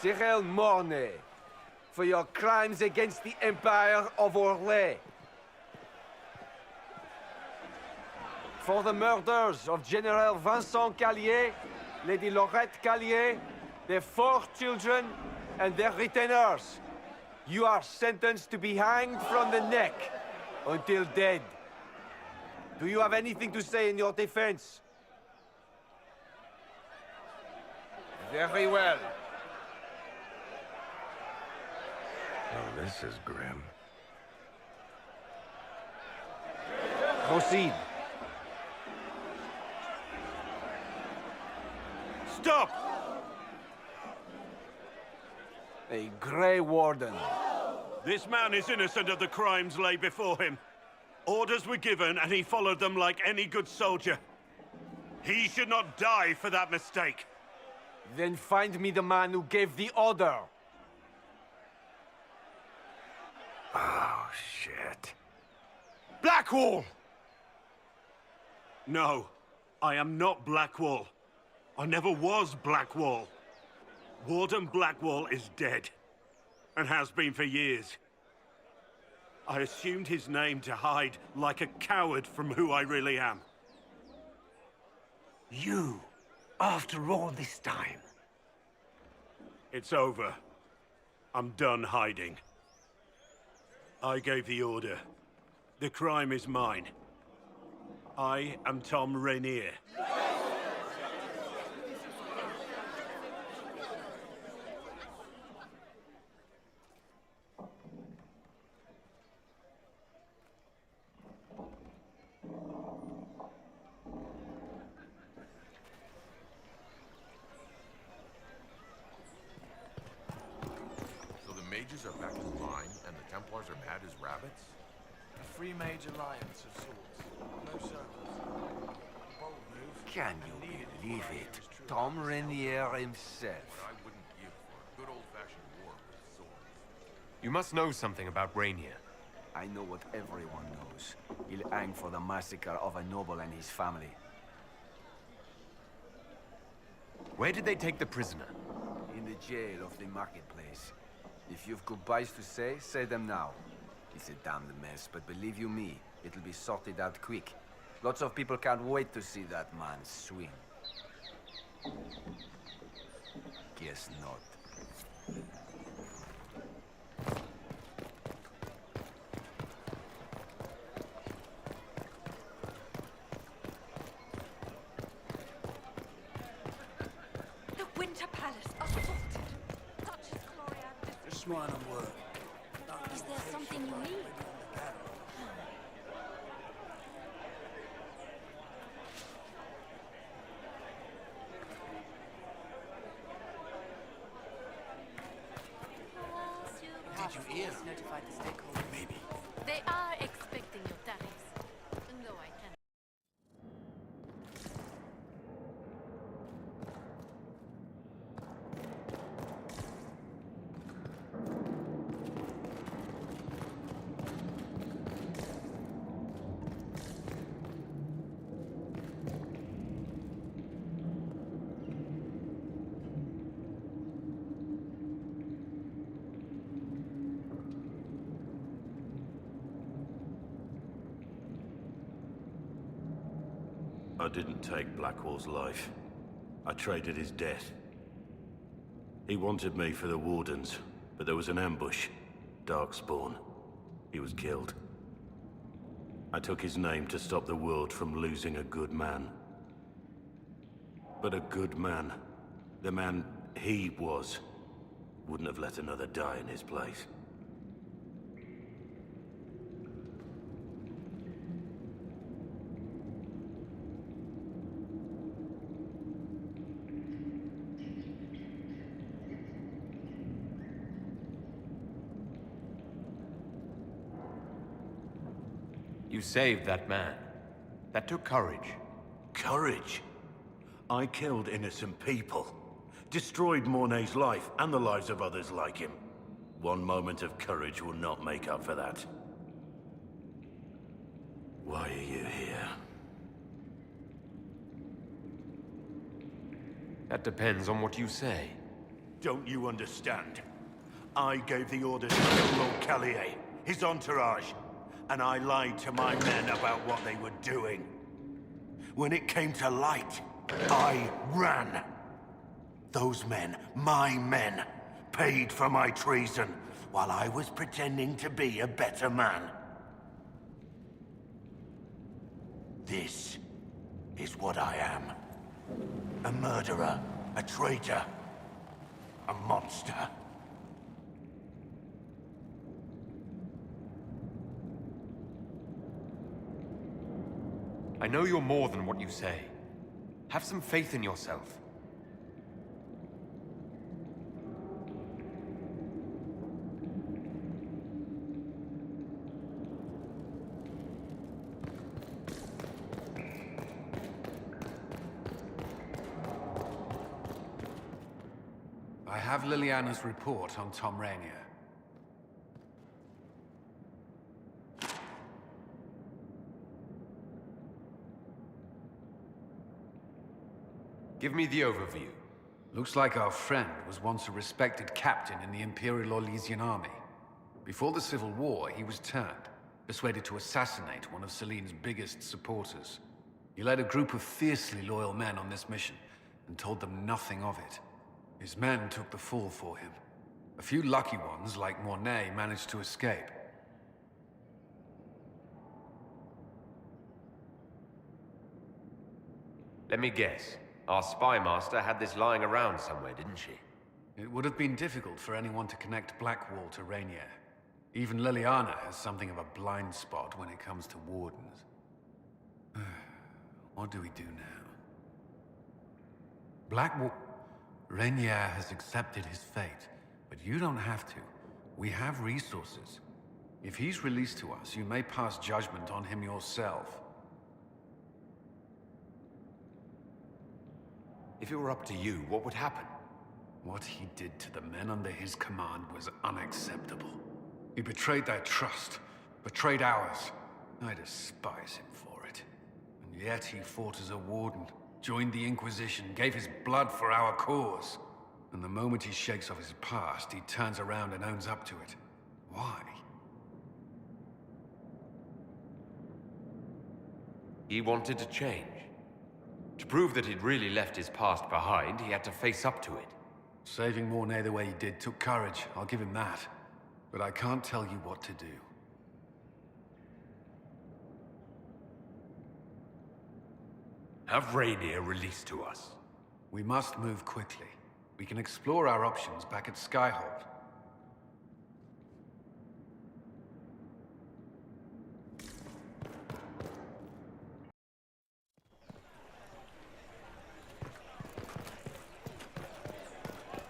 Cyril Mornay, for your crimes against the Empire of Orlais. For the murders of General Vincent Callier, Lady Laurette Callier, their 4 children, and their retainers. You are sentenced to be hanged from the neck until dead. Do you have anything to say in your defense? Very well. Oh, this is grim. Proceed. Stop! A Grey Warden. This man is innocent of the crimes laid before him. Orders were given, and he followed them like any good soldier. He should not die for that mistake. Then find me the man who gave the order. Oh, shit. Blackwall! No, I am not Blackwall. I never was Blackwall. Warden Blackwall is dead, and has been for years. I assumed his name to hide like a coward from who I really am. You, after all this time. It's over. I'm done hiding. I gave the order. The crime is mine. I am Tom Rainier. Mages are back in line, and the Templars are mad as rabbits? A free mage alliance of sorts. No circles. Bold move. Can you believe it? Tom Rainier himself. What I wouldn't give for a good old-fashioned war with swords. You must know something about Rainier. I know what everyone knows. He'll hang for the massacre of a noble and his family. Where did they take the prisoner? In the jail of the marketplace. If you've goodbyes to say them now. It's a damned mess, but believe you me, it'll be sorted out quick. Lots of people can't wait to see that man swing. Guess not. The Winter Palace assaulted. Duchess Gloria. Just mine on work. Is there something you need? Did you hear? Notified the stakeholders. Maybe. They are expecting your tariffs. No, I can't. I didn't take Blackwall's life. I traded his death. He wanted me for the Wardens, but there was an ambush. Darkspawn. He was killed. I took his name to stop the world from losing a good man. But a good man, the man he was, wouldn't have let another die in his place. You saved that man. That took courage. Courage? I killed innocent people. Destroyed Mornay's life and the lives of others like him. One moment of courage will not make up for that. Why are you here? That depends on what you say. Don't you understand? I gave the orders to kill Lord Callier, his entourage, and I lied to my men about what they were doing. When it came to light, I ran. Those men, my men, paid for my treason while I was pretending to be a better man. This is what I am. A murderer, a traitor, a monster. I know you're more than what you say. Have some faith in yourself. I have Liliana's report on Tom Rainier. Give me the overview. Looks like our friend was once a respected captain in the Imperial Orlesian army. Before the Civil War, he was turned, persuaded to assassinate one of Celine's biggest supporters. He led a group of fiercely loyal men on this mission, and told them nothing of it. His men took the fall for him. A few lucky ones, like Mornay, managed to escape. Let me guess. Our spy master had this lying around somewhere, didn't she? It would have been difficult for anyone to connect Blackwall to Rainier. Even Liliana has something of a blind spot when it comes to wardens. What do we do now? Blackwall... Rainier has accepted his fate, but you don't have to. We have resources. If he's released to us, you may pass judgment on him yourself. If it were up to you, what would happen? What he did to the men under his command was unacceptable. He betrayed their trust, betrayed ours. I despise him for it. And yet he fought as a warden, joined the Inquisition, gave his blood for our cause. And the moment he shakes off his past, he turns around and owns up to it. Why? He wanted to change. To prove that he'd really left his past behind, he had to face up to it. Saving Mornay the way he did took courage, I'll give him that. But I can't tell you what to do. Have Rainier released to us. We must move quickly. We can explore our options back at Skyhold.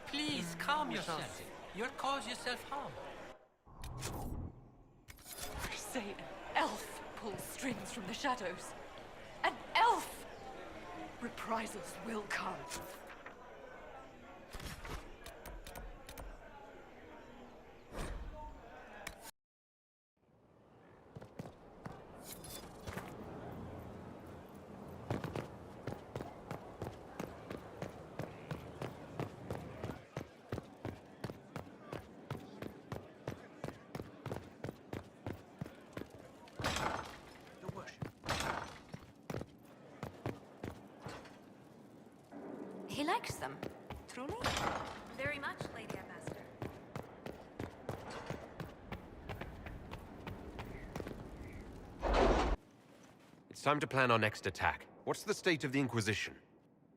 Please, calm yourself. You'll cause yourself harm. I say an elf pulls strings from the shadows. An elf! Reprisals will come. He likes them. Truly? Very much, Lady Ambassador. It's time to plan our next attack. What's the state of the Inquisition?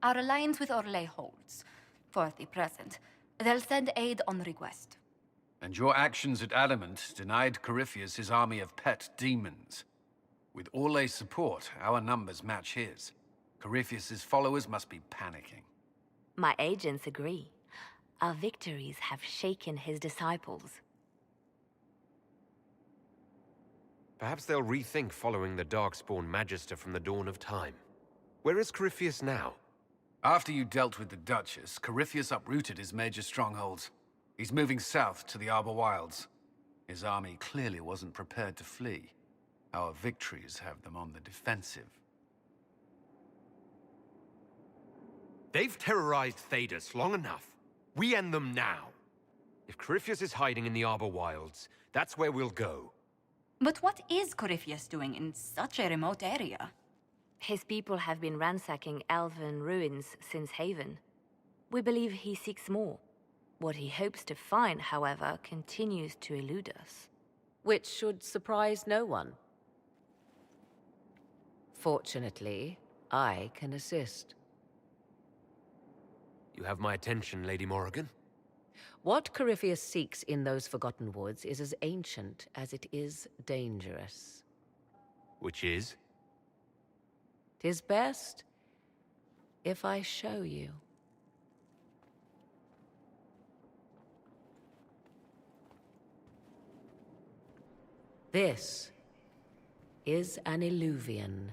Our alliance with Orlais holds. For the present. They'll send aid on request. And your actions at Adamant denied Corypheus his army of pet demons. With Orlais' support, our numbers match his. Corypheus' followers must be panicking. My agents agree. Our victories have shaken his disciples. Perhaps they'll rethink following the Darkspawn Magister from the dawn of time. Where is Corypheus now? After you dealt with the Duchess, Corypheus uprooted his major strongholds. He's moving south to the Arbor Wilds. His army clearly wasn't prepared to flee. Our victories have them on the defensive. They've terrorized Thedas long enough. We end them now. If Corypheus is hiding in the Arbor Wilds, that's where we'll go. But what is Corypheus doing in such a remote area? His people have been ransacking elven ruins since Haven. We believe he seeks more. What he hopes to find, however, continues to elude us. Which should surprise no one. Fortunately, I can assist. You have my attention, Lady Morrigan. What Corypheus seeks in those Forgotten Woods is as ancient as it is dangerous. Which is? 'Tis best if I show you. This is an Illuvian,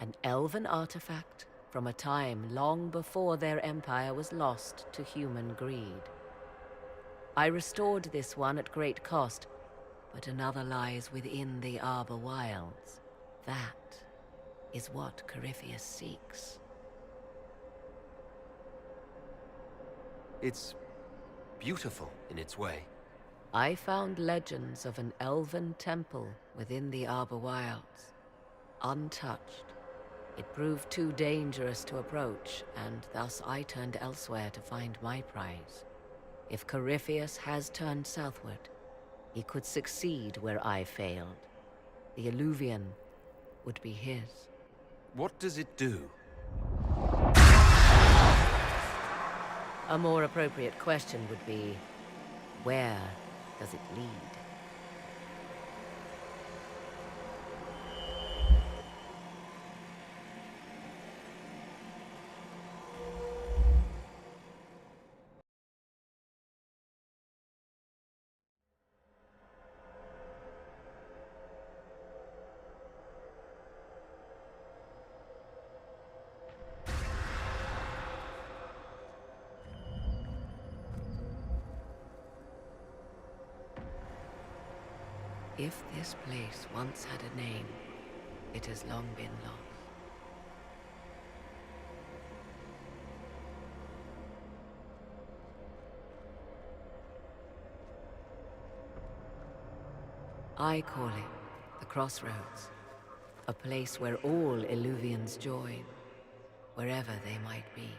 an elven artifact from a time long before their empire was lost to human greed. I restored this one at great cost, but another lies within the Arbor Wilds. That is what Corypheus seeks. It's beautiful in its way. I found legends of an elven temple within the Arbor Wilds, untouched. It proved too dangerous to approach, and thus I turned elsewhere to find my prize. If Corypheus has turned southward, he could succeed where I failed. The Illuvian would be his. What does it do? A more appropriate question would be, where does it lead? If this place once had a name, it has long been lost. I call it the Crossroads, a place where all Illuvians join, wherever they might be.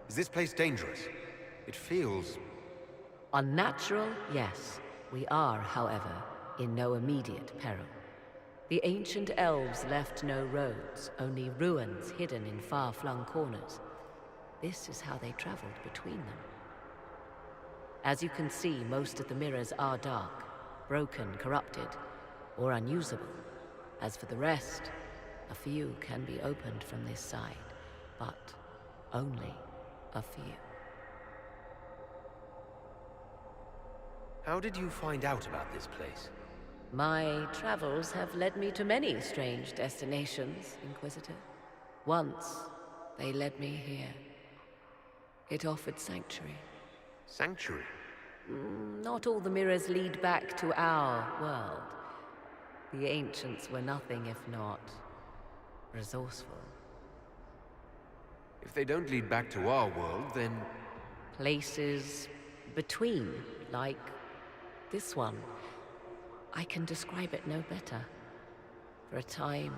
Is this place dangerous? It feels... Unnatural, yes. We are, however, in no immediate peril. The ancient elves left no roads, only ruins hidden in far-flung corners. This is how they traveled between them. As you can see, most of the mirrors are dark, broken, corrupted, or unusable. As for the rest, a few can be opened from this side, but only a few. How did you find out about this place? My travels have led me to many strange destinations, Inquisitor. Once, they led me here. It offered sanctuary. Sanctuary? Not all the mirrors lead back to our world. The ancients were nothing if not resourceful. If they don't lead back to our world, then... Places between, like this one. I can describe it no better. For a time,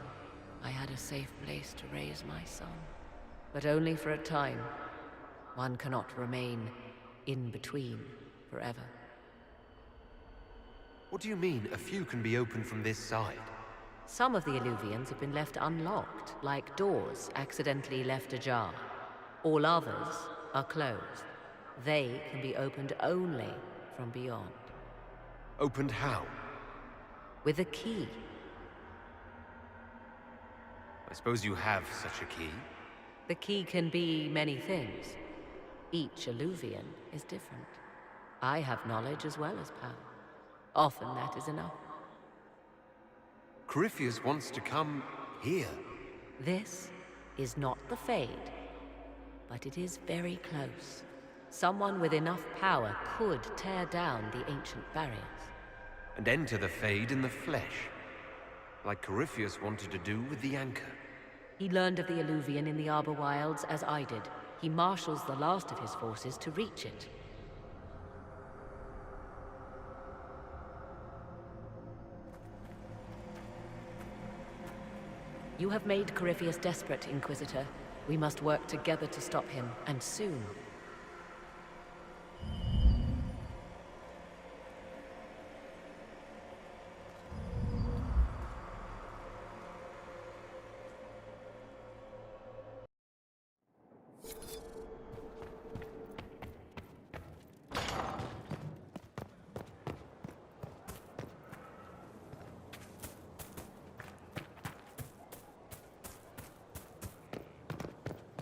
I had a safe place to raise my son. But only for a time. One cannot remain in between forever. What do you mean, a few can be opened from this side? Some of the Illuvians have been left unlocked, like doors accidentally left ajar. All others are closed. They can be opened only from beyond. Opened how? With a key. I suppose you have such a key? The key can be many things. Each Illuvian is different. I have knowledge as well as power. Often that is enough. Corypheus wants to come here. This is not the Fade, but it is very close. Someone with enough power could tear down the ancient barriers. And enter the Fade in the flesh, like Corypheus wanted to do with the Anchor. He learned of the Alluvion in the Arbor Wilds as I did. He marshals the last of his forces to reach it. You have made Corypheus desperate, Inquisitor. We must work together to stop him, and soon.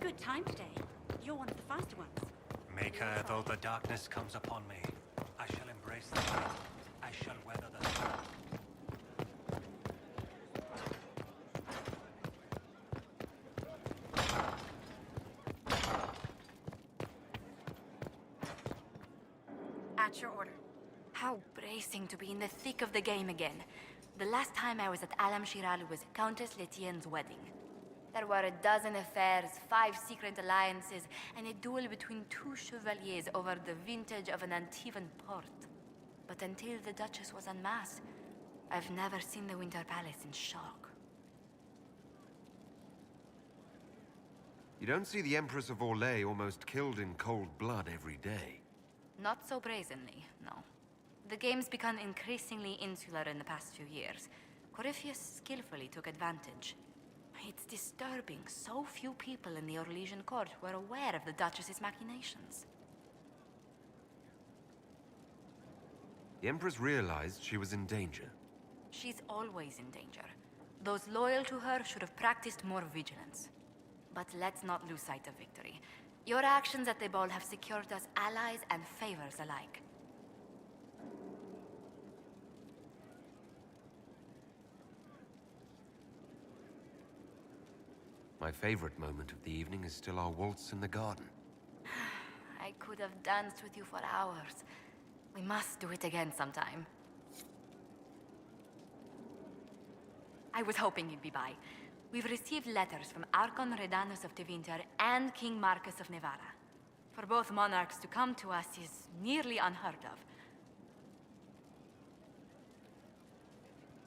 Good time today. You're one of the faster ones. Maker, though the darkness comes upon me, I shall embrace the light. I shall weather the storm. At your order. How bracing to be in the thick of the game again. The last time I was at Alam Shiral was Countess Letienne's wedding. There were a dozen affairs, 5 secret alliances, and a duel between 2 chevaliers over the vintage of an Antivan port. But until the Duchess was unmasked, I've never seen the Winter Palace in shock. You don't see the Empress of Orlais almost killed in cold blood every day. Not so brazenly, no. The game's become increasingly insular in the past few years. Corypheus skillfully took advantage. It's disturbing so few people in the Orlesian court were aware of the Duchess's machinations. The Empress realized she was in danger. She's always in danger. Those loyal to her should have practiced more vigilance. But let's not lose sight of victory. Your actions at the ball have secured us allies and favors alike. My favorite moment of the evening is still our waltz in the garden. I could have danced with you for hours. We must do it again sometime. I was hoping you'd be by. We've received letters from Archon Redanus of Tevinter and King Marcus of Nevada. For both monarchs to come to us is nearly unheard of.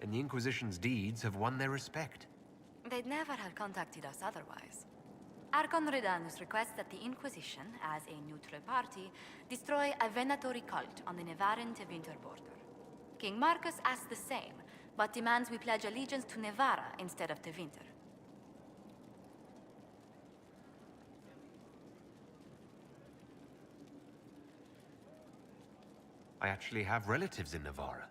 And the Inquisition's deeds have won their respect. They'd never have contacted us otherwise. Archon Redanus requests that the Inquisition, as a neutral party, destroy a venatory cult on the Nevaran-Tevinter border. King Marcus asks the same, but demands we pledge allegiance to Nevara instead of Tevinter. I actually have relatives in Navarra.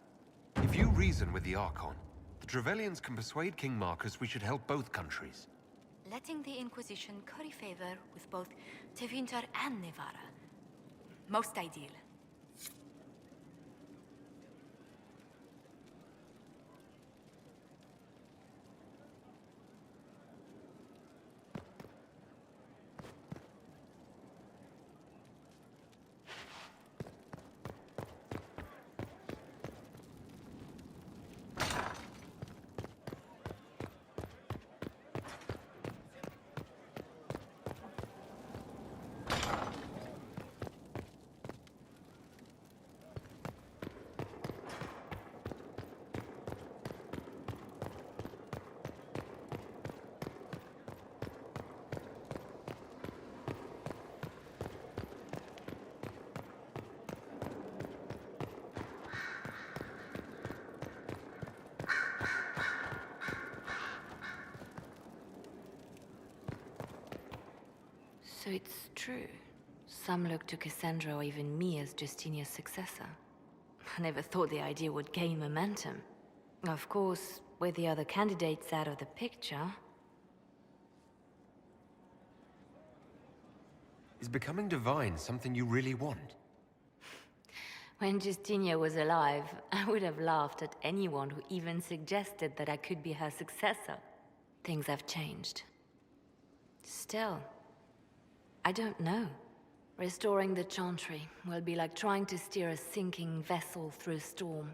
If you reason with the Archon, the Trevellians can persuade King Marcus we should help both countries. Letting the Inquisition curry favor with both Tevinter and Nevara. Most ideal. So it's true. Some look to Cassandra or even me as Justinia's successor. I never thought the idea would gain momentum. Of course, with the other candidates out of the picture... Is becoming divine something you really want? When Justinia was alive, I would have laughed at anyone who even suggested that I could be her successor. Things have changed. Still, I don't know. Restoring the Chantry will be like trying to steer a sinking vessel through a storm.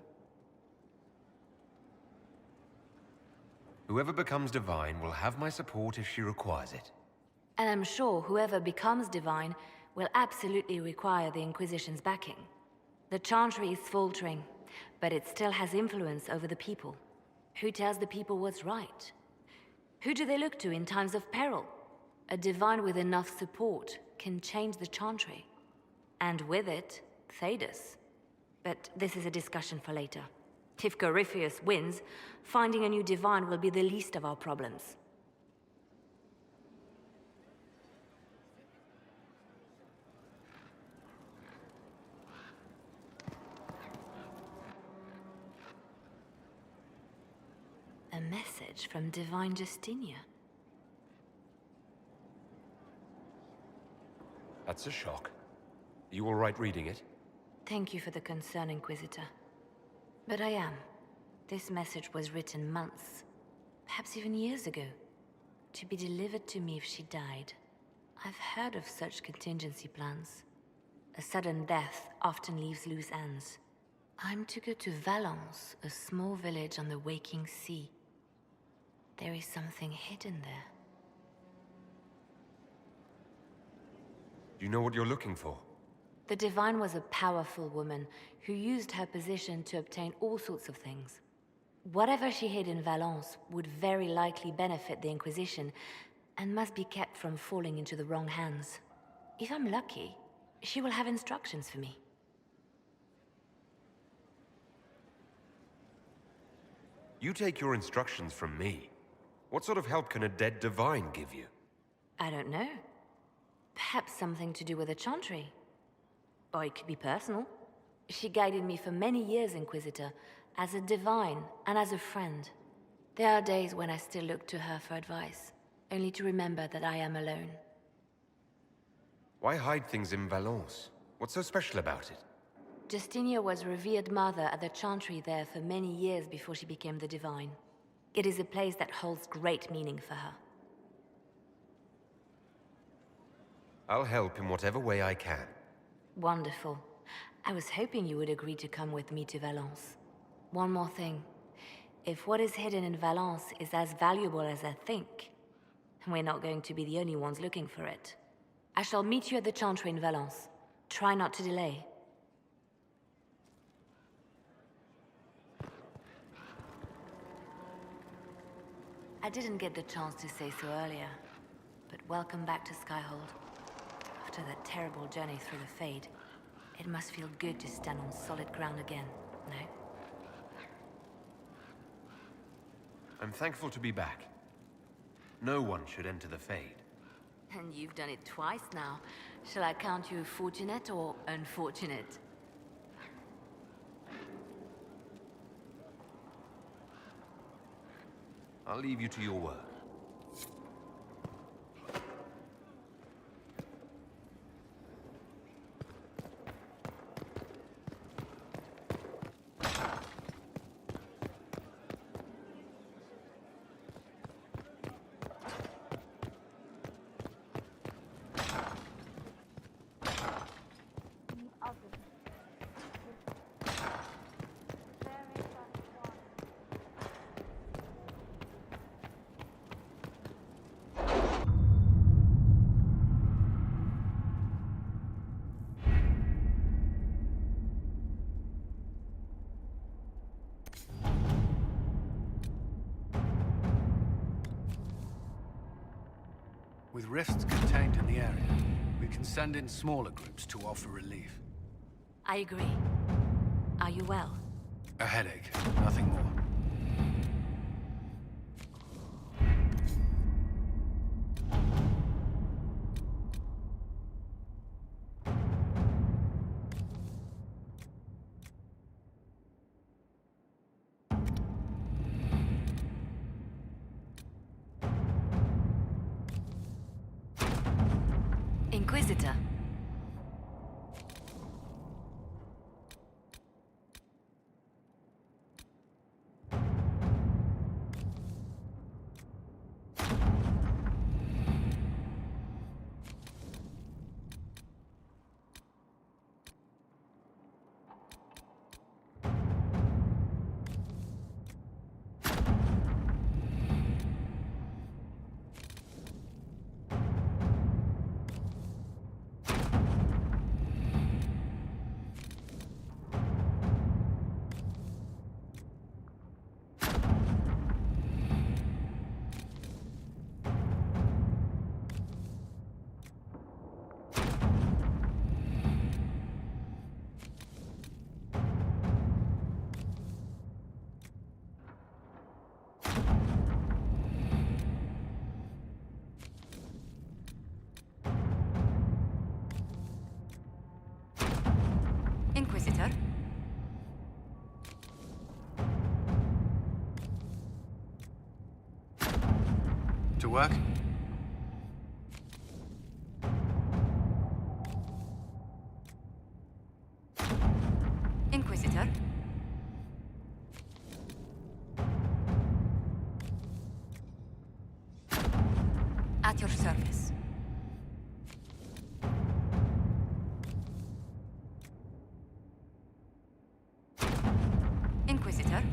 Whoever becomes divine will have my support if she requires it. And I'm sure whoever becomes divine will absolutely require the Inquisition's backing. The Chantry is faltering, but it still has influence over the people. Who tells the people what's right? Who do they look to in times of peril? A divine with enough support can change the Chantry. And with it, Thedas. But this is a discussion for later. If Corypheus wins, finding a new divine will be the least of our problems. A message from Divine Justinia. That's a shock. You all right reading it? Thank you for the concern, Inquisitor. But I am. This message was written months, perhaps even years ago, to be delivered to me if she died. I've heard of such contingency plans. A sudden death often leaves loose ends. I'm to go to Valence, a small village on the waking sea. There is something hidden there. You know what you're looking for? The Divine was a powerful woman who used her position to obtain all sorts of things. Whatever she hid in Valence would very likely benefit the Inquisition and must be kept from falling into the wrong hands. If I'm lucky, she will have instructions for me. You take your instructions from me. What sort of help can a dead divine give you? I don't know. Perhaps something to do with the Chantry. Or it could be personal. She guided me for many years, Inquisitor, as a divine and as a friend. There are days when I still look to her for advice, only to remember that I am alone. Why hide things in Valence? What's so special about it? Justinia was revered mother at the Chantry there for many years before she became the Divine. It is a place that holds great meaning for her. I'll help in whatever way I can. Wonderful. I was hoping you would agree to come with me to Valence. One more thing. If what is hidden in Valence is as valuable as I think, we're not going to be the only ones looking for it. I shall meet you at the Chantry in Valence. Try not to delay. I didn't get the chance to say so earlier, but welcome back to Skyhold. After that terrible journey through the Fade, it must feel good to stand on solid ground again, no? I'm thankful to be back. No one should enter the Fade. And you've done it twice now. Shall I count you fortunate or unfortunate? I'll leave you to your work. With rifts contained in the area, we can send in smaller groups to offer relief. I agree. Are you well? A headache, nothing more. Inquisitor. to work? Inquisitor. At your service. Inquisitor.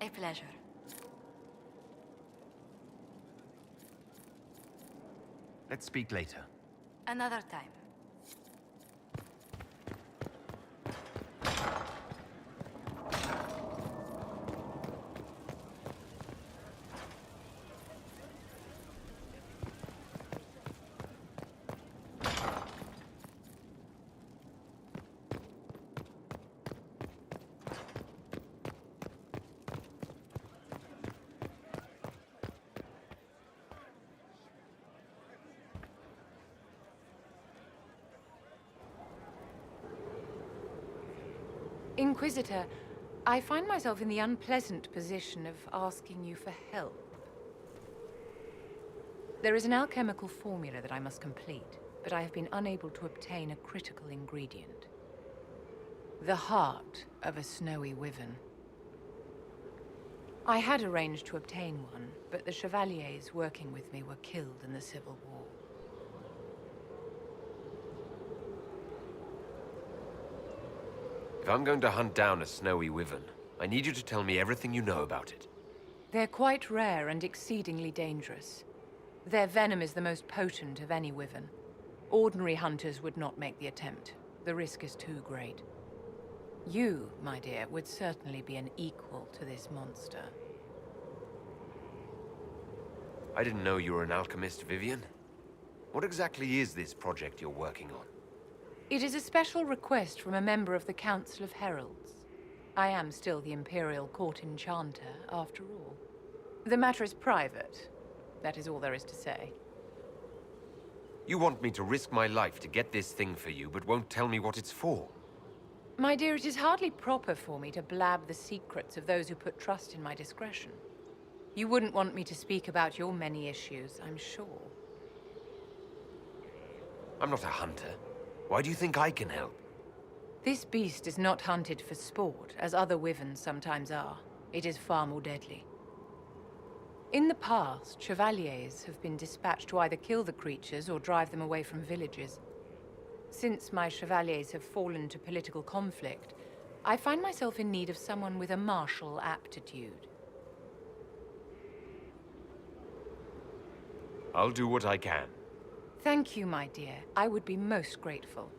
A pleasure. Let's speak later. Another time. Inquisitor, I find myself in the unpleasant position of asking you for help. There is an alchemical formula that I must complete, but I have been unable to obtain a critical ingredient. The heart of a snowy wyvern. I had arranged to obtain one, but the chevaliers working with me were killed in the Civil War. If I'm going to hunt down a snowy wyvern, I need you to tell me everything you know about it. They're quite rare and exceedingly dangerous. Their venom is the most potent of any wyvern. Ordinary hunters would not make the attempt. The risk is too great. You, my dear, would certainly be an equal to this monster. I didn't know you were an alchemist, Vivian. What exactly is this project you're working on? It is a special request from a member of the Council of Heralds. I am still the Imperial Court Enchanter, after all. The matter is private. That is all there is to say. You want me to risk my life to get this thing for you, but won't tell me what it's for? My dear, it is hardly proper for me to blab the secrets of those who put trust in my discretion. You wouldn't want me to speak about your many issues, I'm sure. I'm not a hunter. Why do you think I can help? This beast is not hunted for sport, as other wyverns sometimes are. It is far more deadly. In the past, chevaliers have been dispatched to either kill the creatures or drive them away from villages. Since my chevaliers have fallen to political conflict, I find myself in need of someone with a martial aptitude. I'll do what I can. Thank you, my dear. I would be most grateful.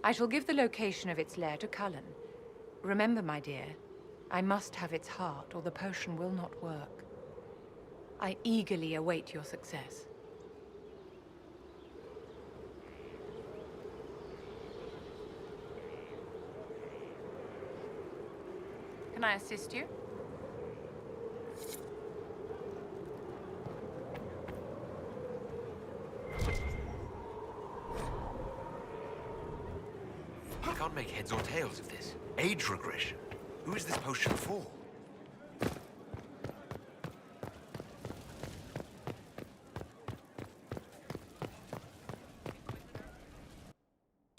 I shall give the location of its lair to Cullen. Remember, my dear, I must have its heart, or the potion will not work. I eagerly await your success. Can I assist you? I can't make heads or tails of this. Age regression. Who is this potion for?